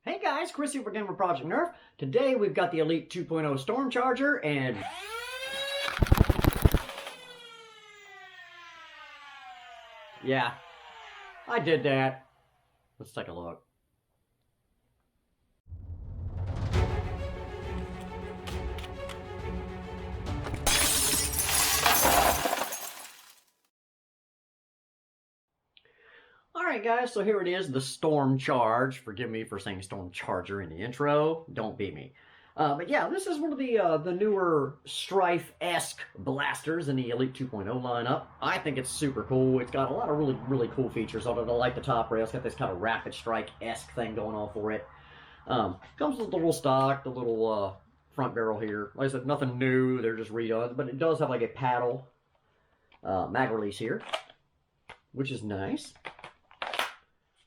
Hey guys, Chris here again with Project Nerf. Today we've got the Elite 2.0 StormCharger and... Yeah, I did that. Let's take a look. Alright guys, so here it is, the StormCharge. Forgive me for saying StormCharger in the intro. Don't beat me. But yeah, this is one of the newer Strife-esque blasters in the Elite 2.0 lineup. I think it's super cool. It's got a lot of really cool features on it. I like the top rail. It's got this kind of rapid strike-esque thing going on for it. Comes with the little stock, the little front barrel here. Like I said, nothing new. They're just redone. But it does have like a paddle mag release here, which is nice.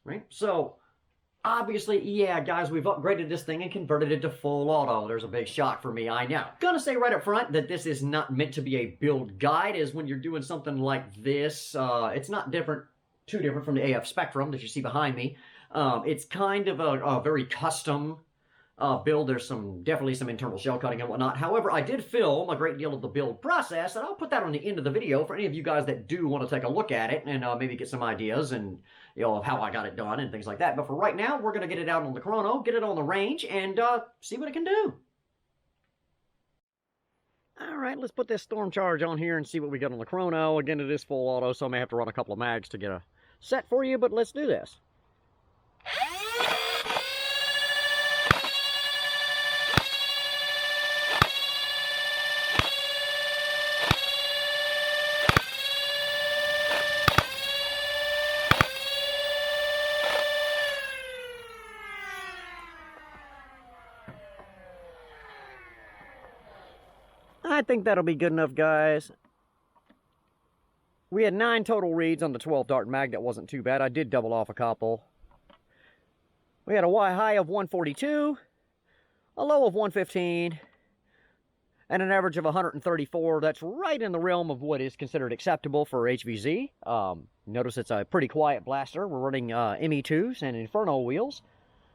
Right? So, obviously, yeah, guys, we've upgraded this thing and converted it to full auto. There's a big shock for me, I know. Gonna say right up front that this is not meant to be a build guide, as when you're doing something like this, it's not too different from the AF Spectrum that you see behind me. It's kind of a very custom build. There's definitely some internal shell cutting and whatnot. However, I did film a great deal of the build process, and I'll put that on the end of the video for any of you guys that do want to take a look at it and maybe get some ideas and of how I got it done and things like that. But for right now, we're going to get it out on the Chrono, get it on the range, and see what it can do. All right, let's put this StormCharge on here and see what we got on the Chrono. Again, it is full auto, so I may have to run a couple of mags to get a set for you, but let's do this. I think that'll be good enough, guys. We had 9 total reads on the 12 dart mag. That wasn't too bad. I did double off a couple. We had a high of 142, a low of 115, and an average of 134. That's right in the realm of what is considered acceptable for HVZ. Notice it's a pretty quiet blaster. We're running ME2s and Inferno wheels.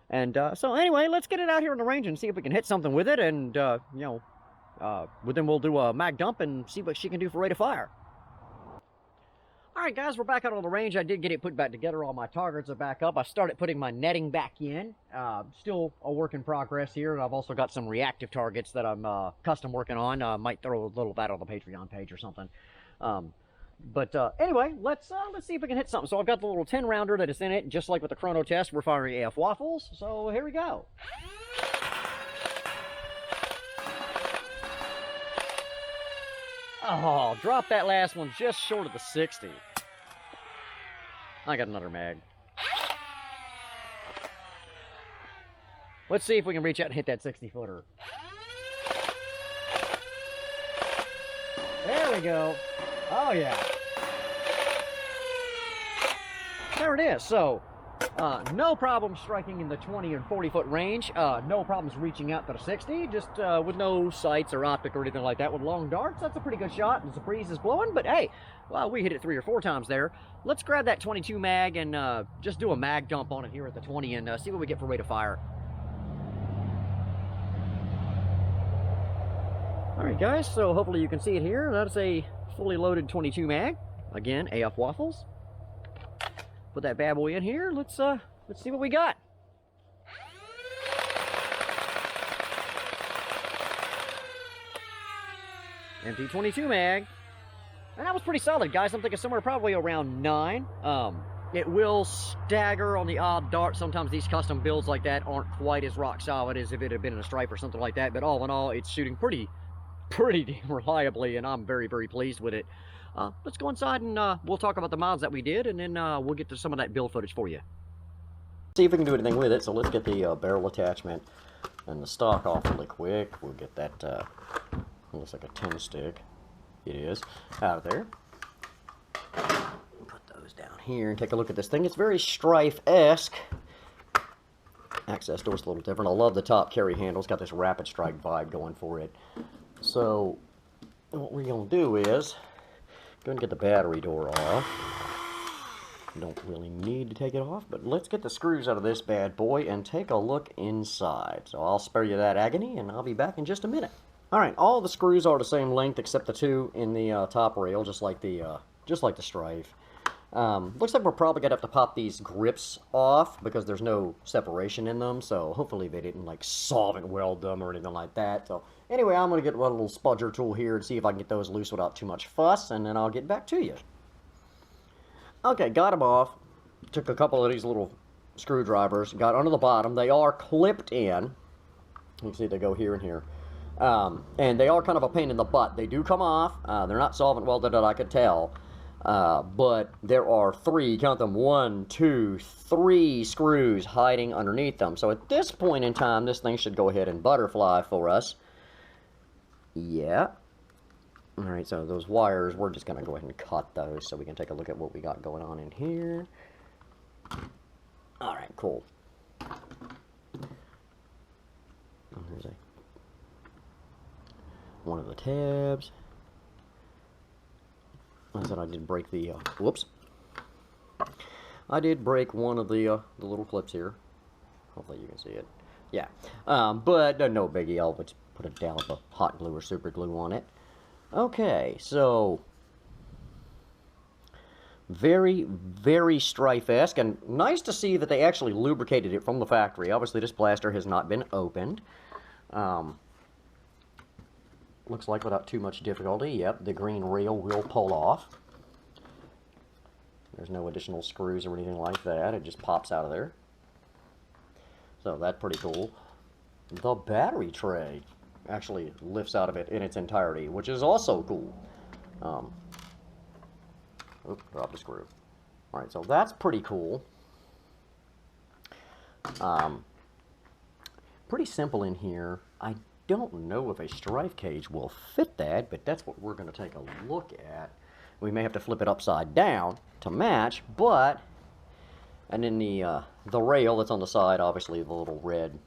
And so anyway, let's get it out here in the range and see if we can hit something with it. And, then we'll do a mag dump and see what she can do for rate of fire. Alright guys, we're back out on the range. I did get it put back together. All my targets are back up. I started putting my netting back in. Still a work in progress here. And I've also got some reactive targets that I'm custom working on. Might throw a little of that on the Patreon page or something. Anyway, let's see if we can hit something. So I've got the little 10 rounder that is in it. Just like with the Chrono test, we're firing AF waffles. So here we go. Oh, drop that last one just short of the 60. I got another mag. Let's see if we can reach out and hit that 60-footer. There we go. Oh, yeah. There it is. So, no problem striking in the 20 and 40-foot range. No problems reaching out to the 60, just with no sights or optic or anything like that. With long darts, that's a pretty good shot, and the breeze is blowing. But hey, well, we hit it 3 or 4 times there. Let's grab that 22 mag and just do a mag dump on it here at the 20 and see what we get for rate of fire. All right, guys, so hopefully you can see it here. That's a fully loaded 22 mag. Again, AF waffles. Put that bad boy in here. Let's see what we got. Empty 22 mag. And that was pretty solid, guys. I'm thinking somewhere probably around 9. It will stagger on the odd dart. Sometimes these custom builds like that aren't quite as rock solid as if it had been in a Stripe or something like that. But all in all, it's shooting pretty damn reliably, and I'm very pleased with it. Let's go inside and we'll talk about the mods that we did, and then we'll get to some of that build footage for you. See if we can do anything with it. So let's get the barrel attachment and the stock off really quick. We'll get that, looks like a 10 stick. It is, out of there. Put those down here and take a look at this thing. It's very Strife-esque. Access door's a little different. I love the top carry handle. It's got this rapid strike vibe going for it. So what we're going to do is go and get the battery door off. Don't really need to take it off, but let's get the screws out of this bad boy and take a look inside. So I'll spare you that agony, and I'll be back in just a minute. Alright, all the screws are the same length except the two in the top rail, just like the Strife. Looks like we're probably going to have to pop these grips off because there's no separation in them, so hopefully they didn't like solvent weld them or anything like that. So anyway, I'm going to get a little spudger tool here and see if I can get those loose without too much fuss, and then I'll get back to you. Okay, got them off. Took a couple of these little screwdrivers, got under the bottom. They are clipped in. You can see they go here and here. And they are kind of a pain in the butt. They do come off. They're not solvent welded that I could tell. But there are three, count them, 1, 2, 3 screws hiding underneath them. So at this point in time, this thing should go ahead and butterfly for us. Yeah. Alright, so those wires, we're just going to go ahead and cut those so we can take a look at what we got going on in here. Alright, cool. Oh, there's one of the tabs. I said I did break the, whoops. I did break one of the little clips here. Hopefully you can see it. Yeah. But no biggie. I'll just put a dollop of hot glue or super glue on it. Okay, so very, very Strife-esque, and nice to see that they actually lubricated it from the factory. Obviously, this blaster has not been opened. Looks like without too much difficulty. Yep, the green rail will pull off. There's no additional screws or anything like that. It just pops out of there. So that's pretty cool. The battery tray actually lifts out of it in its entirety, which is also cool. Oops, dropped a screw. Alright, so that's pretty cool. Pretty simple in here. I don't know if a Strife cage will fit that, but that's what we're going to take a look at. We may have to flip it upside down to match, but... And then the rail that's on the side, obviously the little red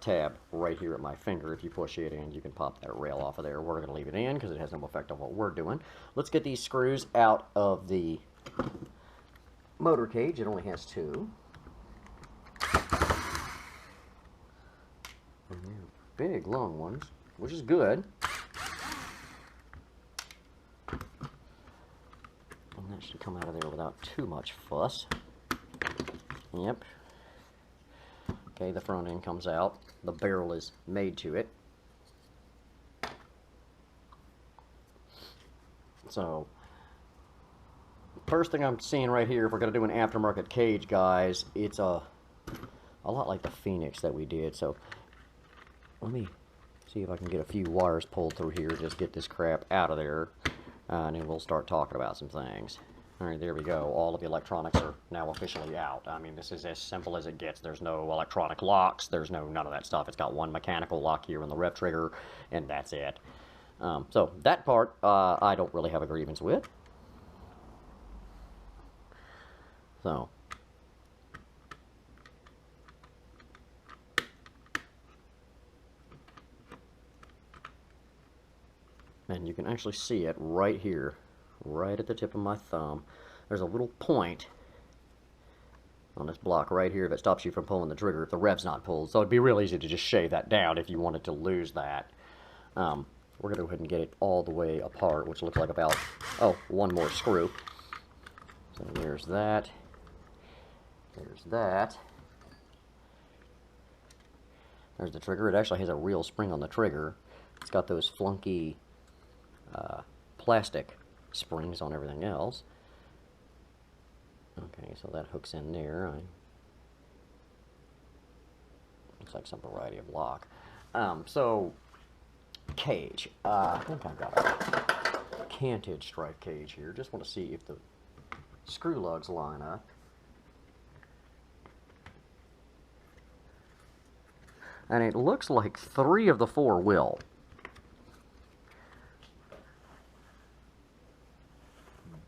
tab right here at my finger. If you push it in, you can pop that rail off of there. We're going to leave it in because it has no effect on what we're doing. Let's get these screws out of the motor cage. It only has 2. And they're big, long ones, which is good. And that should come out of there without too much fuss. Yep. Okay, the front end comes out. The barrel is made to it. So, first thing I'm seeing right here, if we're going to do an aftermarket cage, guys, it's a lot like the Phoenix that we did. So, let me see if I can get a few wires pulled through here, just get this crap out of there, and then we'll start talking about some things. Alright, there we go. All of the electronics are now officially out. I mean, this is as simple as it gets. There's no electronic locks. There's none of that stuff. It's got one mechanical lock here on the rev trigger, and that's it. So, that part, I don't really have a grievance with. So. And you can actually see it right here. Right at the tip of my thumb. There's a little point on this block right here that stops you from pulling the trigger if the rev's not pulled. So it'd be real easy to just shave that down if you wanted to lose that. We're going to go ahead and get it all the way apart, which looks like about, one more screw. So there's that. There's that. There's the trigger. It actually has a real spring on the trigger. It's got those flunky plastic springs on everything else. Okay, so that hooks in there. Looks like some variety of lock. So, cage. I think I've got a canted Strife cage here. Just want to see if the screw lugs line up. And it looks like 3 of the 4 will.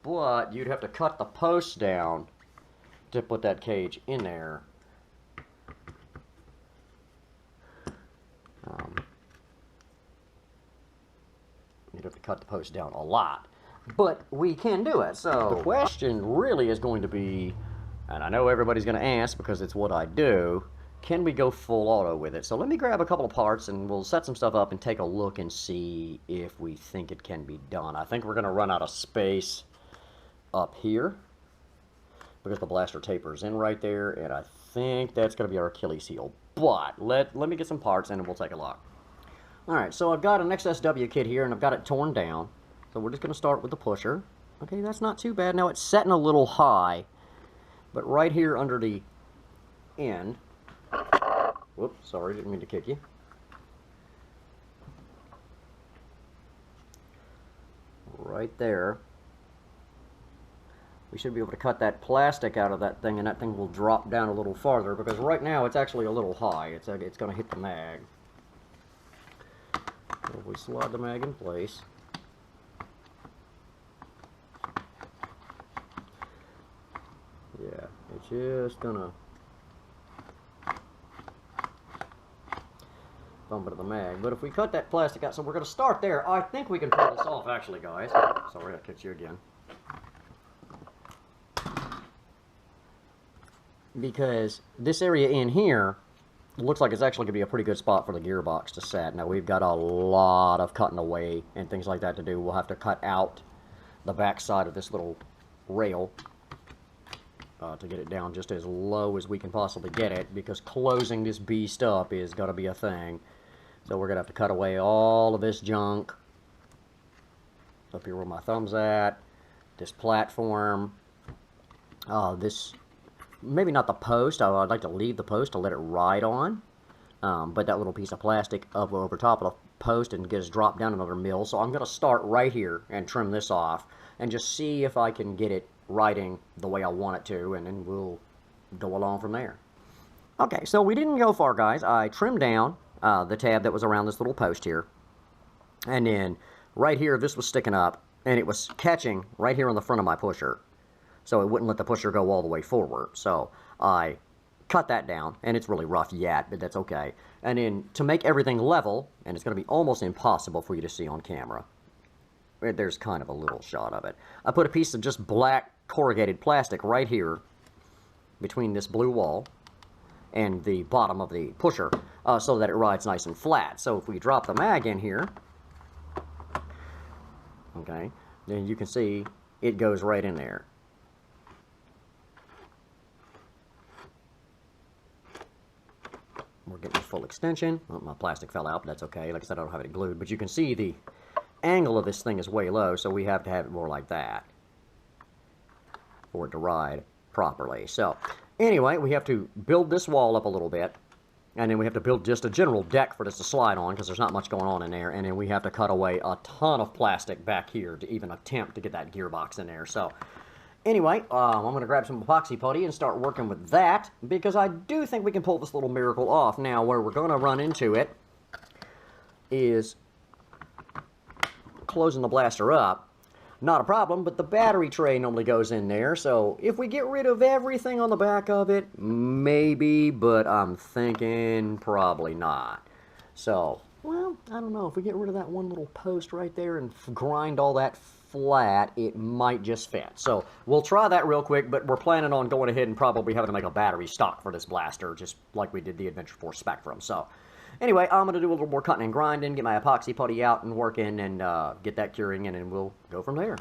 But you'd have to cut the posts down to put that cage in there. You'd have to cut the posts down a lot. but we can do it. So the question really is going to be, and I know everybody's going to ask because it's what I do, can we go full auto with it? So let me grab a couple of parts and we'll set some stuff up and take a look and see if we think it can be done. I think we're going to run out of space up here because the blaster tapers in right there, and I think that's going to be our Achilles heel. But let me get some parts and we'll take a look. Alright, so I've got an XSW kit here and I've got it torn down. So we're just going to start with the pusher. Okay, that's not too bad. Now it's setting a little high, but right here under the end, whoops, sorry, didn't mean to kick you. Right there, we should be able to cut that plastic out of that thing, and that thing will drop down a little farther, because right now it's actually a little high. It's going to hit the mag. So if we slide the mag in place, yeah, it's just going to bump into the mag. But if we cut that plastic out, so we're going to start there. I think we can pull this off, actually, guys. Sorry, I kicked you again. Because this area in here looks like it's actually going to be a pretty good spot for the gearbox to set. Now, we've got a lot of cutting away and things like that to do. We'll have to cut out the back side of this little rail to get it down just as low as we can possibly get it, because closing this beast up is going to be a thing. So we're going to have to cut away all of this junk up here where my thumb's at, this platform, this... maybe not the post. I'd like to leave the post to let it ride on. But that little piece of plastic up over top of the post and get us dropped down another mil. So I'm going to start right here and trim this off and just see if I can get it riding the way I want it to, and then we'll go along from there. Okay, so we didn't go far, guys. I trimmed down the tab that was around this little post here. And then right here, this was sticking up, and it was catching right here on the front of my pusher. So it wouldn't let the pusher go all the way forward. So I cut that down, and it's really rough yet, but that's okay. And then to make everything level, and it's going to be almost impossible for you to see on camera, there's kind of a little shot of it, I put a piece of just black corrugated plastic right here between this blue wall and the bottom of the pusher, so that it rides nice and flat. So if we drop the mag in here, okay, then you can see it goes right in there. We're getting full extension. Oh, my plastic fell out, but that's okay. Like I said, I don't have it glued. But you can see the angle of this thing is way low, so we have to have it more like that for it to ride properly. So, anyway, we have to build this wall up a little bit, and then we have to build just a general deck for this to slide on, because there's not much going on in there, and then we have to cut away a ton of plastic back here to even attempt to get that gearbox in there. So, anyway, I'm going to grab some epoxy putty and start working with that, because I do think we can pull this little miracle off. Now, where we're going to run into it is closing the blaster up. Not a problem, but the battery tray normally goes in there, so if we get rid of everything on the back of it, maybe, but I'm thinking probably not. So, well, I don't know. If we get rid of that one little post right there and grind all that flat, it might just fit. So we'll try that real quick, but we're planning on going ahead and probably having to make a battery stock for this blaster, just like we did the Adventure Force Spectrum. So anyway, I'm going to do a little more cutting and grinding, get my epoxy putty out and working, and get that curing in, and we'll go from there.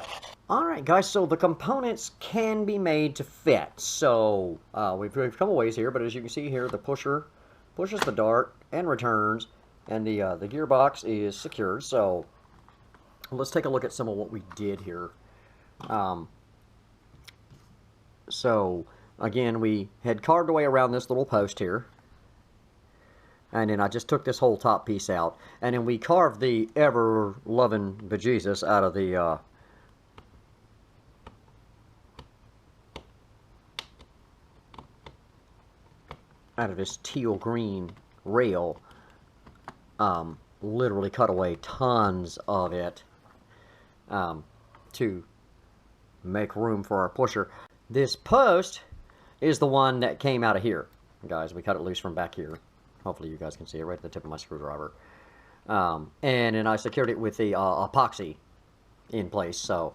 Alright guys, so the components can be made to fit. So we've come a ways here, but as you can see here, the pusher pushes the dart and returns, and the gearbox is secured. So let's take a look at some of what we did here. So again, we had carved away around this little post here, and then I just took this whole top piece out, and then we carved the ever-loving bejesus out of the this teal green rail. Literally cut away tons of it to make room for our pusher. This post is the one that came out of here, guys. We cut it loose from back here. Hopefully you guys can see it right at the tip of my screwdriver. And then I secured it with the epoxy in place. So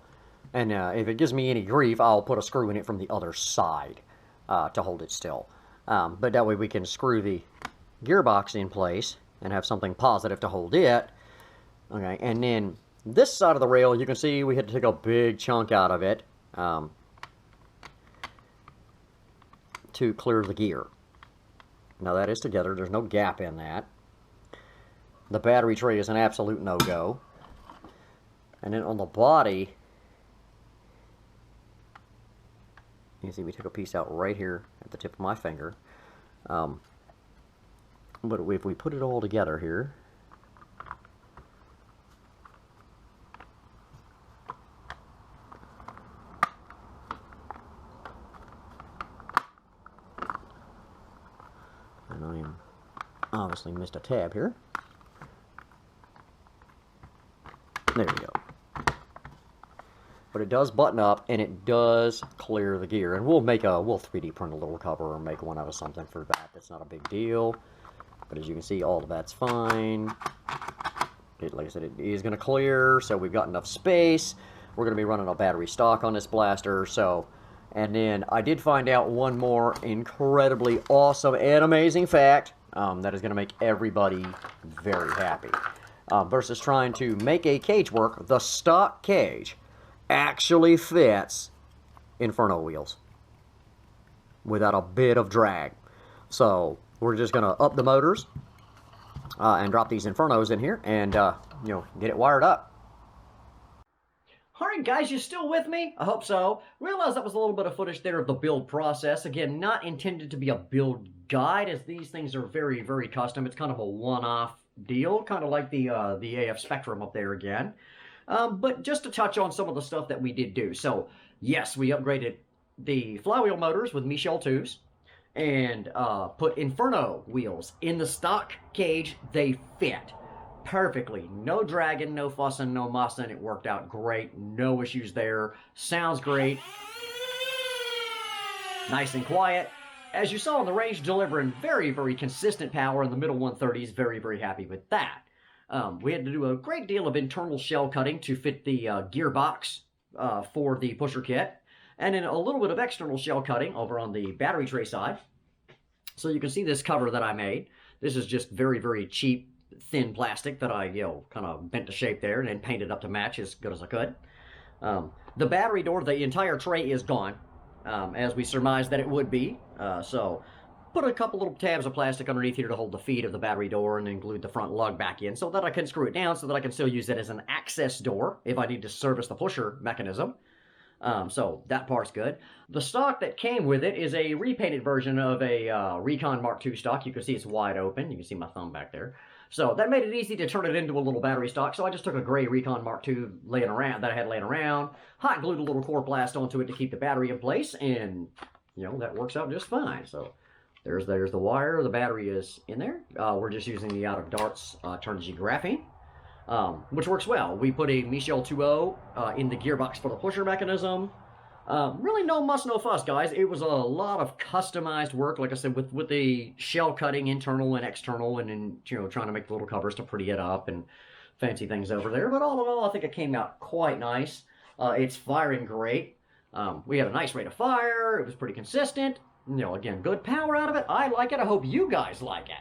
And if it gives me any grief, I'll put a screw in it from the other side to hold it still. But that way we can screw the gearbox in place and have something positive to hold it. Okay, and then this side of the rail, you can see we had to take a big chunk out of it to clear the gear. Now that is together, there's no gap in that. The battery tray is an absolute no-go. And then on the body, you can see we took a piece out right here at the tip of my finger. But if we put it all together here, and I am obviously missed a tab here. There we go. But it does button up, and it does clear the gear. And we'll 3D print a little cover or make one out of something for that. That's not a big deal. But as you can see, all of that's fine. Like I said, it is going to clear, so we've got enough space. We're going to be running a battery stock on this blaster. So, and then I did find out one more incredibly awesome and amazing fact that is going to make everybody very happy. Versus trying to make a cage work, the stock cage actually fits Inferno wheels without a bit of drag. So we're just going to up the motors and drop these Infernos in here and get it wired up. Alright guys, you still with me? I hope so. Realize that was a little bit of footage there of the build process. Again, not intended to be a build guide, as these things are very, very custom. It's kind of a one-off deal, kind of like the AF Spectrum up there again. But just to touch on some of the stuff that we did do. So, yes, we upgraded the flywheel motors with Michel 2s and put Inferno wheels in the stock cage. They fit perfectly. No dragging, no fussing, no mussing. It worked out great. No issues there. Sounds great. Nice and quiet. As you saw on the range, delivering very, very consistent power in the middle 130s. Very, very happy with that. We had to do a great deal of internal shell cutting to fit the gearbox for the pusher kit. And then a little bit of external shell cutting over on the battery tray side. So you can see this cover that I made. This is just very, very cheap, thin plastic that I, kind of bent to shape there and then painted up to match as good as I could. The battery door, the entire tray is gone, as we surmised that it would be. So put a couple little tabs of plastic underneath here to hold the feet of the battery door and then glued the front lug back in so that I can screw it down so that I can still use it as an access door if I need to service the pusher mechanism. So that part's good. The stock that came with it is a repainted version of a Recon Mark II stock. You can see it's wide open. You can see my thumb back there. So that made it easy to turn it into a little battery stock. So I just took a gray Recon Mark II that I had laying around, hot glued a little core blast onto it to keep the battery in place, and that works out just fine. So there's the wire. The battery is in there. We're just using the out of darts Turnigy graphene, which works well. We put a Michel 2.0 in the gearbox for the pusher mechanism. Really no muss, no fuss, guys. It was a lot of customized work, like I said, with the shell cutting internal and external, and then trying to make the little covers to pretty it up and fancy things over there. But all in all, I think it came out quite nice. It's firing great. We had a nice rate of fire. It was pretty consistent. Again, good power out of it. I like it. I hope you guys like it.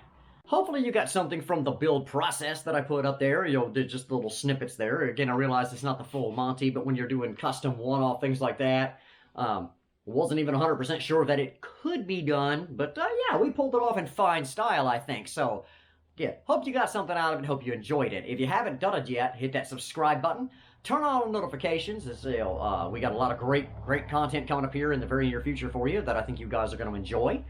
Hopefully you got something from the build process that I put up there. Just little snippets there. Again, I realize it's not the full Monty, but when you're doing custom one-off things like that, wasn't even 100% sure that it could be done. But yeah, we pulled it off in fine style, I think. So yeah, hope you got something out of it. Hope you enjoyed it. If you haven't done it yet, hit that subscribe button. Turn on notifications. We got a lot of great content coming up here in the very near future for you that I think you guys are going to enjoy.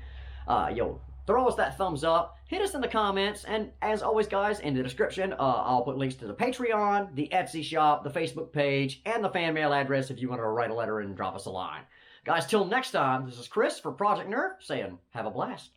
Throw us that thumbs up, hit us in the comments, and as always, guys, in the description, I'll put links to the Patreon, the Etsy shop, the Facebook page, and the fan mail address if you want to write a letter and drop us a line. Guys, till next time, this is Chris for Project Nerf saying, have a blast.